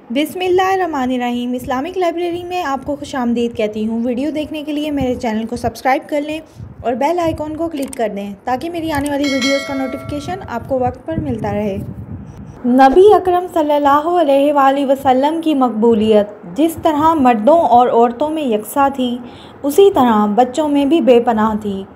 बिस्मिल्लाहिर्रहमानिर्रहीम। Islamic library में आपको खुशामदीद कहती हूँ। वीडियो देखने के लिए मेरे चैनल को सब्सक्राइब कर लें और बेल आइकॉन को क्लिक कर दें ताकि मेरी आने वाली वीडियोस का नोटिफिकेशन आपको वक्त पर मिलता रहे। नबी अकरम सल्लल्लाहु अलैहि वसल्लम की मकबूलियत जिस तरह मर्दों और औरतों में यकसा थी, उसी तरह बच्चों में भी बेपनाह थी।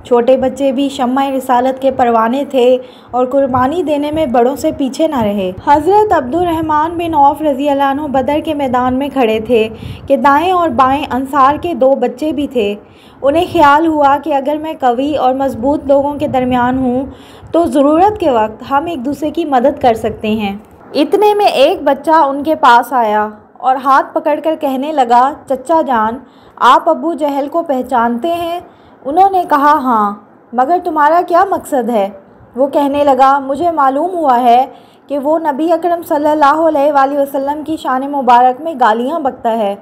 छोटे बच्चे भी शम्मा रिसालत के परवाने थे और कुर्बानी देने में बड़ों से पीछे न रहे। हज़रत अब्दुर्रहमान बिन औफ़ रज़ी अल्लाह अन्हु बदर के मैदान में खड़े थे कि दाएं और बाएं अंसार के 2 बच्चे भी थे। उन्हें ख्याल हुआ कि अगर मैं कवी और मजबूत लोगों के दरमियान हूँ तो ज़रूरत के वक्त हम एक दूसरे की मदद कर सकते हैं। इतने में एक बच्चा उनके पास आया और हाथ पकड़कर कहने लगा, चचा जान, आप अबू जहल को पहचानते हैं? उन्होंने कहा, हाँ, मगर तुम्हारा क्या मकसद है? वो कहने लगा, मुझे मालूम हुआ है कि वो नबी अकरम सल्लल्लाहु अलैहि वसल्लम की शान मुबारक में गालियाँ बकता है।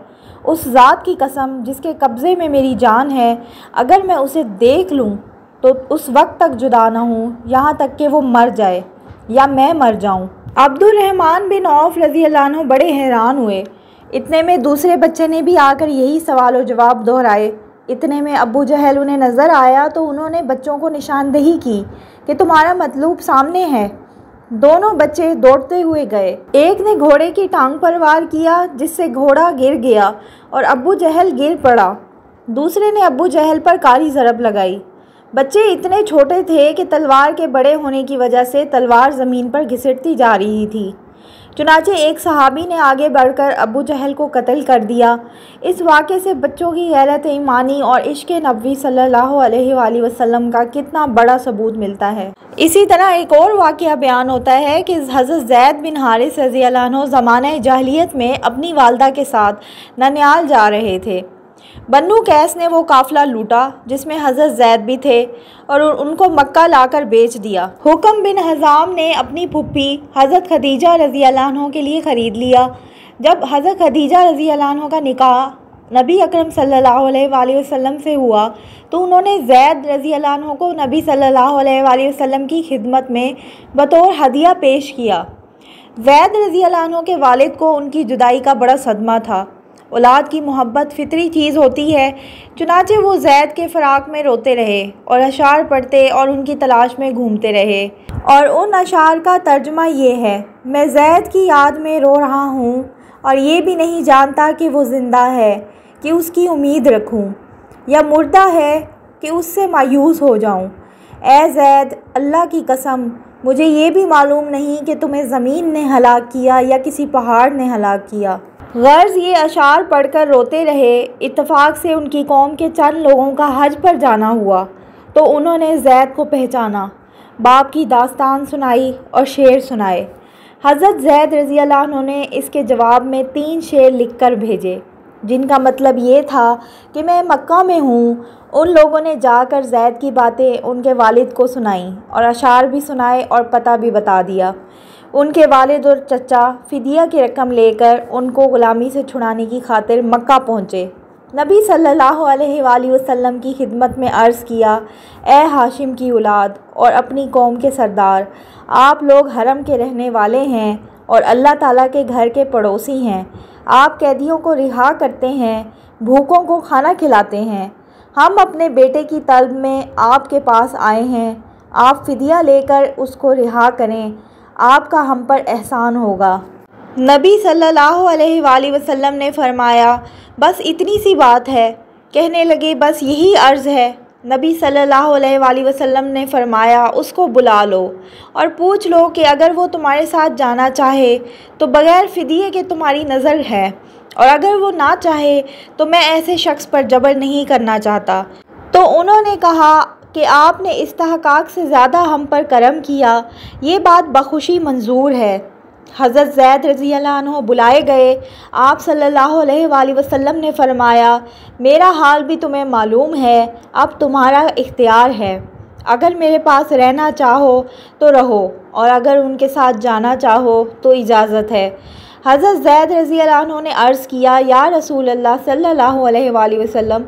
उस ज़ात की कसम जिसके कब्ज़े में मेरी जान है, अगर मैं उसे देख लूँ तो उस वक्त तक जुदा न हूँ यहाँ तक कि वो मर जाए या मैं मर जाऊँ। अब्दुर्रहमान बिन औफ़ रज़ी अल्लाह अन्हु बड़े हैरान हुए। इतने में दूसरे बच्चे ने भी आकर यही सवाल और जवाब दोहराए। इतने में अबू जहल उन्हें नज़र आया तो उन्होंने बच्चों को निशानदेही की कि तुम्हारा मतलूब सामने है। दोनों बच्चे दौड़ते हुए गए। एक ने घोड़े की टांग पर वार किया जिससे घोड़ा गिर गया और अबू जहल गिर पड़ा। दूसरे ने अबू जहल पर कारी ज़रब लगाई। बच्चे इतने छोटे थे कि तलवार के बड़े होने की वजह से तलवार ज़मीन पर घिसटती जा रही थी। चुनाचे एक सहाबी ने आगे बढ़कर अबू जहल को कत्ल कर दिया। इस वाक़े से बच्चों की गैरत ईमानी और इश्क़ नबी सल्लल्लाहु अलैहि वसल्लम का कितना बड़ा सबूत मिलता है। इसी तरह एक और वाक़या बयान होता है कि हज़रत ज़ैद बिन हारिस रज़ी अल्लाह अन्हु ज़माने जाहिलियत में अपनी वालदा के साथ ननियाल जा रहे थे। बन्नू कैस ने वो काफ़िला लूटा जिसमें हज़रत ज़ैद भी थे और उनको मक्का लाकर बेच दिया। हुक्म बिन हज़ाम ने अपनी फुप्पी हज़रत खदीजा रज़ी अल्लाह अन्हा के लिए ख़रीद लिया। जब हज़रत खदीजा रज़ी अल्लाह अन्हा का निकाह नबी अकरम सल्लल्लाहु अलैहि वसल्लम से हुआ तो उन्होंने ज़ैद रज़ी अल्लाह अन्हु को नबी सल्लल्लाहु अलैहि वसल्लम की खिदमत में बतौर हदिया पेश किया। ज़ैद रज़ी अल्लाह अन्हु के वालिद को उनकी जुदाई का बड़ा सदमा था। औलाद की मोहब्बत फितरी चीज़ होती है। चुनाचे वो ज़ैद के फ़राक़ में रोते रहे और अशार पढ़ते और उनकी तलाश में घूमते रहे। और उन अशार का तर्जुमा ये है, मैं ज़ैद की याद में रो रहा हूँ और ये भी नहीं जानता कि वो ज़िंदा है कि उसकी उम्मीद रखूँ या मुर्दा है कि उससे मायूस हो जाऊँ। ए ज़ैद, अल्लाह की कसम, मुझे ये भी मालूम नहीं कि तुम्हें ज़मीन ने हलाक किया या किसी पहाड़ ने हलाक किया। गर्ज़ ये अशार पढ़कर रोते रहे। इत्तफ़ाक़ से उनकी कौम के चंद लोगों का हज पर जाना हुआ तो उन्होंने ज़ैद को पहचाना, बाप की दास्तान सुनाई और शेर सुनाए। हज़रत ज़ैद रज़ी अल्लाह अन्हु ने इसके जवाब में 3 शेर लिख कर भेजे जिनका मतलब ये था कि मैं मक्का में हूँ। उन लोगों ने जाकर ज़ैद की बातें उनके वालिद को सुनाई और अशार भी सुनाए और पता भी बता दिया। उनके वालिद और चचा फ़िदिया की रकम लेकर उनको ग़ुलामी से छुड़ाने की खातिर मक्का पहुँचे। नबी सल्लल्लाहु अलैहि वसल्लम की खिदमत में अर्ज़ किया, ए हाशिम की औलाद और अपनी कौम के सरदार, आप लोग हरम के रहने वाले हैं और अल्लाह ताला के घर के पड़ोसी हैं। आप कैदियों को रिहा करते हैं, भूखों को खाना खिलाते हैं। हम अपने बेटे की तलब में आपके पास आए हैं। आप फ़िदिया लेकर उसको रिहा करें, आपका हम पर एहसान होगा। नबी सल्लल्लाहु अलैहि वसल्लम ने फरमाया, बस इतनी सी बात है। कहने लगे, बस यही अर्ज़ है। नबी सल्लल्लाहु अलैहि वसल्लम ने फरमाया, उसको बुला लो और पूछ लो कि अगर वो तुम्हारे साथ जाना चाहे तो बग़ैर फ़िदिये के तुम्हारी नज़र है, और अगर वो ना चाहे तो मैं ऐसे शख्स पर जबर नहीं करना चाहता। तो उन्होंने कहा कि आपने इस्तेहकाक से ज़्यादा हम पर करम किया, ये बात बखुशी मंजूर है। हज़रत ज़ैद रज़ी अल्लाह अन्हु बुलाए गए। आप सल्लल्लाहु अलैहि वसल्लम ने फ़रमाया, मेरा हाल भी तुम्हें मालूम है, अब तुम्हारा इख्तियार है। अगर मेरे पास रहना चाहो तो रहो और अगर उनके साथ जाना चाहो तो इजाज़त है। हज़रत ज़ैद रज़ी अल्लाह अन्हु ने अर्ज़ किया, या रसूल अल्लाह सल्लल्लाहु अलैहि वसल्लम,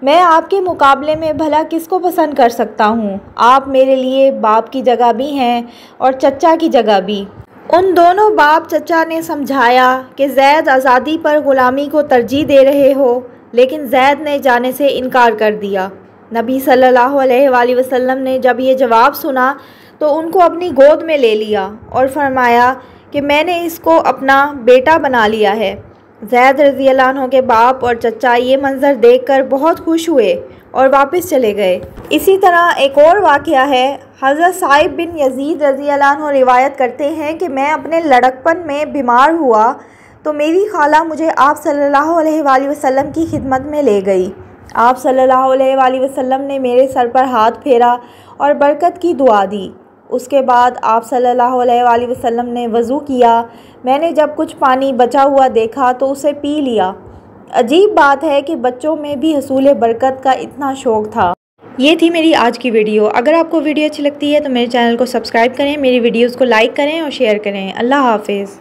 मैं आपके मुकाबले में भला किसको पसंद कर सकता हूँ? आप मेरे लिए बाप की जगह भी हैं और चचा की जगह भी। उन दोनों बाप चचा ने समझाया कि ज़ैद आज़ादी पर ग़ुलामी को तरजीह दे रहे हो, लेकिन ज़ैद ने जाने से इनकार कर दिया। नबी सल्लल्लाहु अलैहि वसल्लम ने जब ये जवाब सुना तो उनको अपनी गोद में ले लिया और फरमाया कि मैंने इसको अपना बेटा बना लिया है। ज़ैद रज़ी अल्लाह अन्हु के बाप और चचा ये मंज़र देखकर बहुत खुश हुए और वापस चले गए। इसी तरह एक और वाक़या है। हज़रत साइब बिन यज़ीद रज़ी अल्लाह अन्हु रिवायत करते हैं कि मैं अपने लड़कपन में बीमार हुआ तो मेरी खाला मुझे आप सल्लल्लाहु अलैहि वसल्लम की खिदमत में ले गई। आप सल्लल्लाहु अलैहि वसल्लम ने मेरे सर पर हाथ फेरा और बरकत की दुआ दी। उसके बाद आप सल्लल्लाहु अलैहि वसल्लम ने वज़ू किया। मैंने जब कुछ पानी बचा हुआ देखा तो उसे पी लिया। अजीब बात है कि बच्चों में भी हसूल बरकत का इतना शौक़ था। ये थी मेरी आज की वीडियो। अगर आपको वीडियो अच्छी लगती है तो मेरे चैनल को सब्सक्राइब करें, मेरी वीडियोज़ को लाइक करें और शेयर करें। अल्लाह हाफ़िज़।